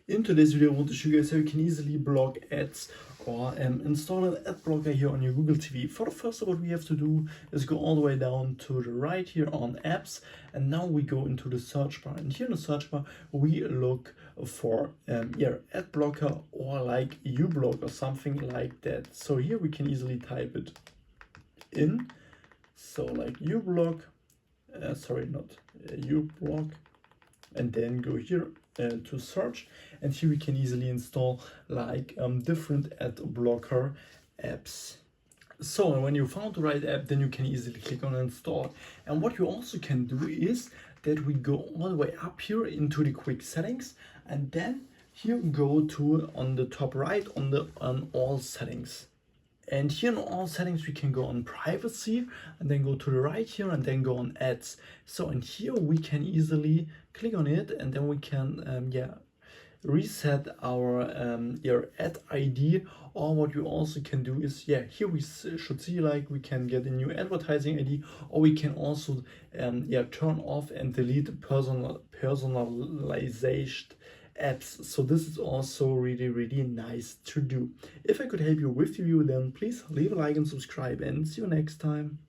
In today's video, I want to show you guys how you can easily block ads or install an ad blocker here on your Google TV. For the first, what we have to do is go all the way down to the right here on apps, and now we go into the search bar. And here in the search bar, we look for ad blocker or like uBlock or something like that. So here we can easily type it in. So like uBlock, uBlock, and then go here to search, and here we can easily install like different ad blocker apps. So and when you found the right app, then you can easily click on install. And what you also can do is that we go all the way up here into the quick settings, and then here go to on the top right on all settings. And here in all settings, we can go on privacy and then go to the right here and then go on ads. So and here we can easily click on it, and then we can reset our ad ID. Or what you also can do is here we should see like we can get a new advertising ID, or we can also turn off and delete personalized apps. So this is also really nice to do. If I could help you with the video, then please leave a like and subscribe, and see you next time.